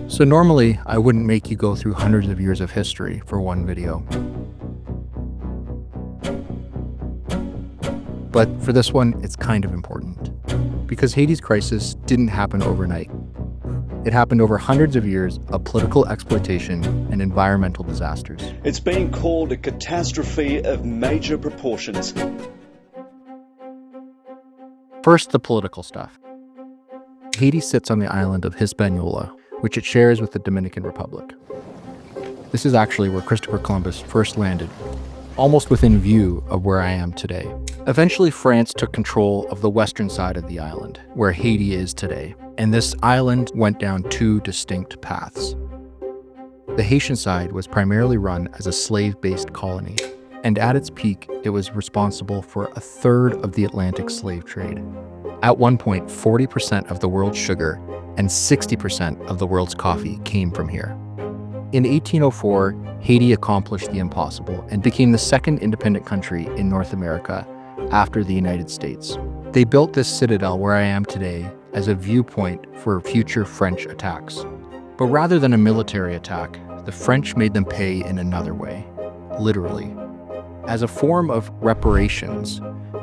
So normally, I wouldn't make you go through hundreds of years of history for one video. But for this one, it's kind of important. Because Haiti's crisis didn't happen overnight. It happened over hundreds of years of political exploitation and environmental disasters. It's being called a catastrophe of major proportions. First, the political stuff. Haiti sits on the island of Hispaniola, which it shares with the Dominican Republic. This is actually where Christopher Columbus first landed, almost within view of where I am today. Eventually, France took control of the western side of the island, where Haiti is today, and this island went down two distinct paths. The Haitian side was primarily run as a slave-based colony, and at its peak, it was responsible for a third of the Atlantic slave trade. At one point, 40% of the world's sugar and 60% of the world's coffee came from here. In 1804, Haiti accomplished the impossible and became the second independent country in North America after the United States. They built this citadel where I am today as a viewpoint for future French attacks. But rather than a military attack, the French made them pay in another way, literally. As a form of reparations,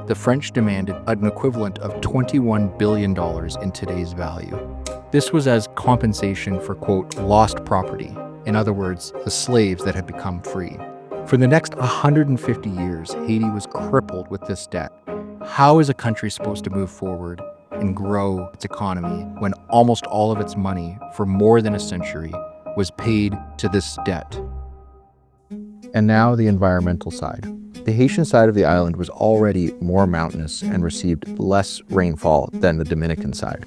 the French demanded an equivalent of $21 billion in today's value. This was as compensation for, quote, lost property. In other words, the slaves that had become free. For the next 150 years, Haiti was crippled with this debt. How is a country supposed to move forward and grow its economy when almost all of its money for more than a century was paid to this debt? And now the environmental side. The Haitian side of the island was already more mountainous and received less rainfall than the Dominican side.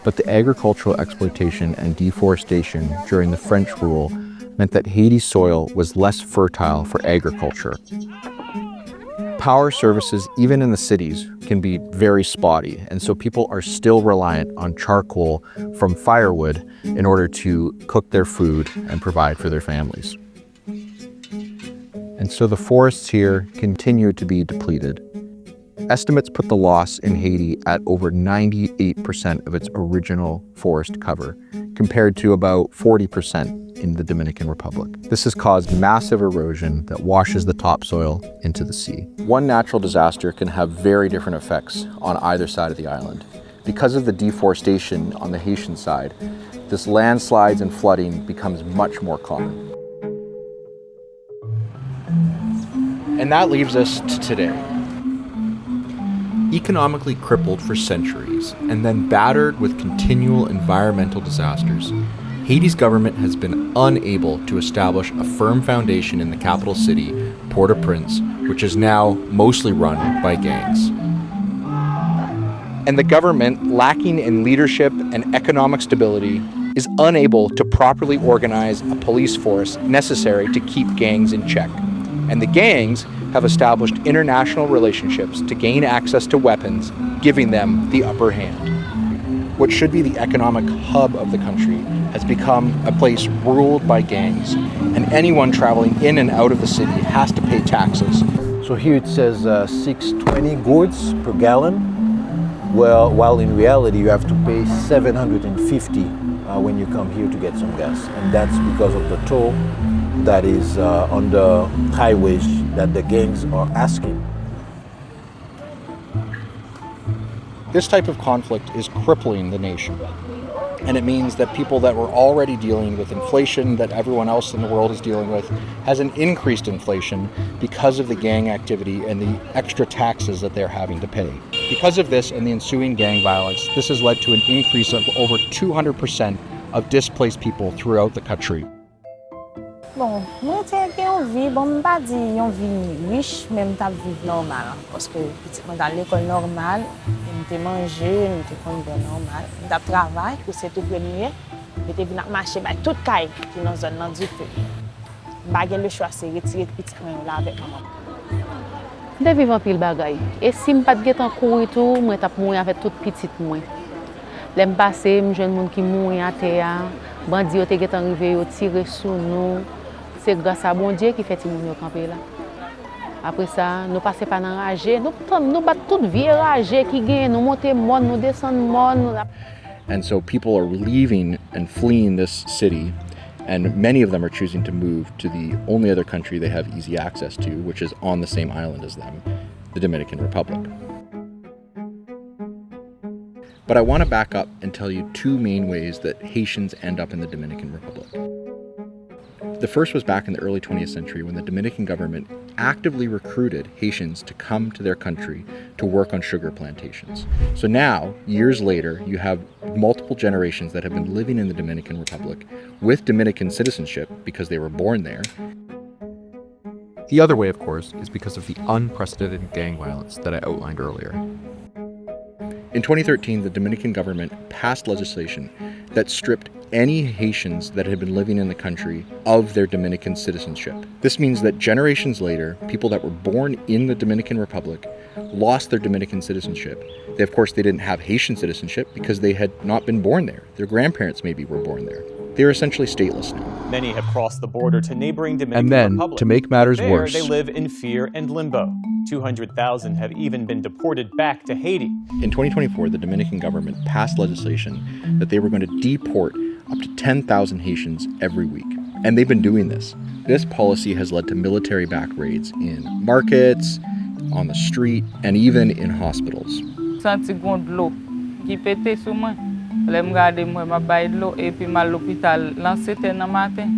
But the agricultural exploitation and deforestation during the French rule meant that Haiti's soil was less fertile for agriculture. Power services, even in the cities, can be very spotty, and so people are still reliant on charcoal from firewood in order to cook their food and provide for their families. And so the forests here continue to be depleted. Estimates put the loss in Haiti at over 98% of its original forest cover, compared to about 40% in the Dominican Republic. This has caused massive erosion that washes the topsoil into the sea. One natural disaster can have very different effects on either side of the island. Because of the deforestation on the Haitian side, this landslides and flooding becomes much more common. And that leaves us to today. Economically crippled for centuries and then battered with continual environmental disasters, Haiti's government has been unable to establish a firm foundation in the capital city, Port-au-Prince, which is now mostly run by gangs. And the government, lacking in leadership and economic stability, is unable to properly organize a police force necessary to keep gangs in check. And the gangs have established international relationships to gain access to weapons, giving them the upper hand. What should be the economic hub of the country has become a place ruled by gangs, and anyone traveling in and out of the city has to pay taxes. So here it says 620 goods per gallon, well, while in reality you have to pay 750 when you come here to get some gas, and that's because of the toll that is on the highways that the gangs are asking. This type of conflict is crippling the nation. And it means that people that were already dealing with inflation that everyone else in the world is dealing with has an increased inflation because of the gang activity and the extra taxes that they're having to pay. Because of this and the ensuing gang violence, this has led to an increase of over 200% of displaced people throughout the country. Bon, moi j'ai une vie, bon pas dire une vie riche, même ta vie normale parce que petit moi dans l'école normale, on te manger, on te prendre bien normal, on t'a travail pour c'est tout premier, et te venir marcher ba toute caille qui dans zone là du feu. Ba gen le choix c'est retirer petit moi là avec maman. De vivre pile bagay. Et si m pas get en courir tout, moi t'a mourir avec toute petite moi. L'aime passer, m jeune monde qui mourir à terre, bandi yo te get arrivé yo tirer sur nous. C'est grâce à bon Dieu qui fait que nous camper là. Après ça, nous passons pas enragés, nous bat toute vie enragée qui gagne, nous monter monde, nous descendre monde. And so people are leaving and fleeing this city, and many of them are choosing to move to the only other country they have easy access to, which is on the same island as them, the Dominican Republic. But I want to back up and tell you two main ways that Haitians end up in the Dominican Republic. The first was back in the early 20th century when the Dominican government actively recruited Haitians to come to their country to work on sugar plantations. So now, years later, you have multiple generations that have been living in the Dominican Republic with Dominican citizenship because they were born there. The other way, of course, is because of the unprecedented gang violence that I outlined earlier. In 2013, the Dominican government passed legislation that stripped any Haitians that had been living in the country of their Dominican citizenship. This means that generations later, people that were born in the Dominican Republic lost their Dominican citizenship. Of course, they didn't have Haitian citizenship because they had not been born there. Their grandparents maybe were born there. They're essentially stateless now. Many have crossed the border to neighboring Dominican And then, Republic. to make matters There, worse, they live in fear and limbo. 200,000 have even been deported back to Haiti. In 2024, the Dominican government passed legislation that they were going to deport up to 10,000 Haitians every week. And they've been doing this. This policy has led to military-backed raids in markets, on the street, and even in hospitals. Santi gon d'lo ki pete sou mwen. Lem gade mwen ma bay d'lo e pi ma l'hôpital lan 7 nan matin.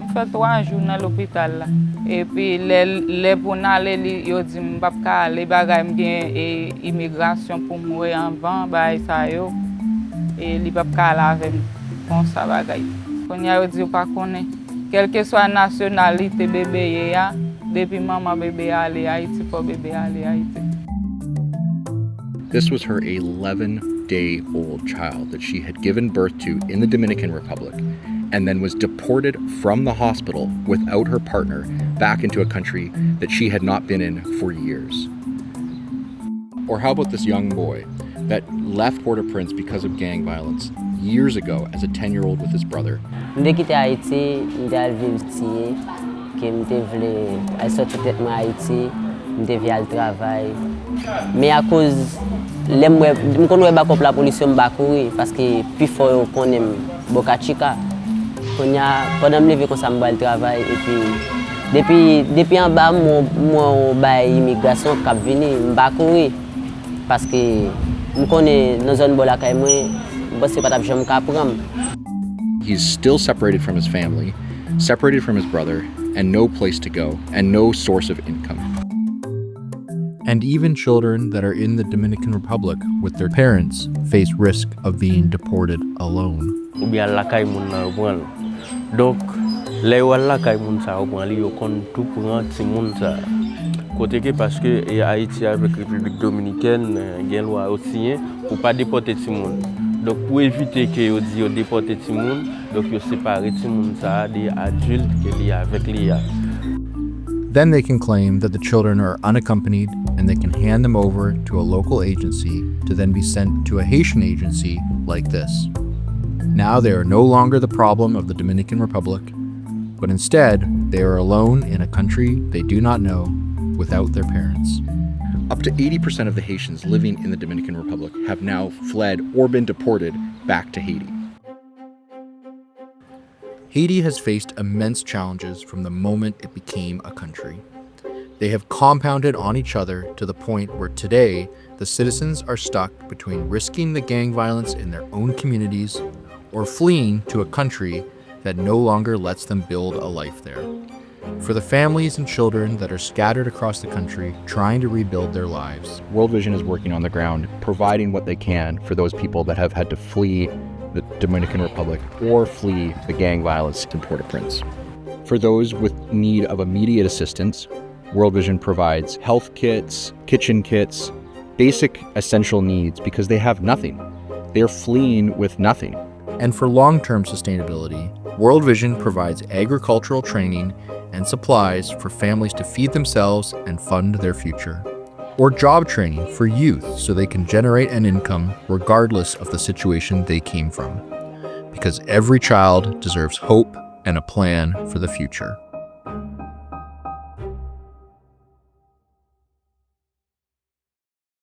M'fè 3 jours nan l'hôpital la. E pi le pou n'ale li yo di m'pap ka ale bagay m'gen immigration pou mwe anvan bay sa yo. E li pap ka ale avem kon sa bagay. Konya yo di yo pa konen. Kelke soit nationalité bébé ye ya, depuis maman bébé ale Haiti pour bébé ale Haiti. This was her 11-day-old child that she had given birth to in the Dominican Republic and then was deported from the hospital without her partner back into a country that she had not been in for years. Or how about this young boy that left Port-au-Prince because of gang violence years ago as a 10-year-old with his brother? Mde kite Haiti, mde al viv tiye, ke mde vle al sorti tet mwen Haiti, mde vi al travay. Me a kouz lem m kon wè bakop la polisyon m bakouri paske pi fo yo konem Boka Chica. Konya pendant m leve kon sa m bal travay et puis depuis en bas mon bay immigration k'ap vini m bakouri paske m konen nan zone bola kay mwen bosse patap jam ka pram. He's still separated from his family, separated from his brother, and no place to go, and no source of income. and even children that are in the Dominican Republic with their parents face risk of being deported alone. Ou bien lakay moun nan pran. Donc, lè yo lakay moun sa pran li yo kon tout pran ti moun sa. Kote ke parce que Haïti avec République Dominicaine gen loi aussi pour pas déporter ti moun. Donc pour éviter que yo di yo déporter ti moun, donc yo séparer ti moun sa des adultes que li avec li. Then they can claim that the children are unaccompanied and they can hand them over to a local agency to then be sent to a Haitian agency like this. Now they are no longer the problem of the Dominican Republic, but instead they are alone in a country they do not know without their parents. Up to 80% of the Haitians living in the Dominican Republic have now fled or been deported back to Haiti. Haiti has faced immense challenges from the moment it became a country. They have compounded on each other to the point where today the citizens are stuck between risking the gang violence in their own communities or fleeing to a country that no longer lets them build a life there. For the families and children that are scattered across the country trying to rebuild their lives, World Vision is working on the ground, providing what they can for those people that have had to flee the Dominican Republic or flee the gang violence in Port-au-Prince. For those with need of immediate assistance, World Vision provides health kits, kitchen kits, basic essential needs because they have nothing. They're fleeing with nothing. and for long-term sustainability, World Vision provides agricultural training and supplies for families to feed themselves and fund their future, or job training for youth so they can generate an income regardless of the situation they came from, because every child deserves hope and a plan for the future.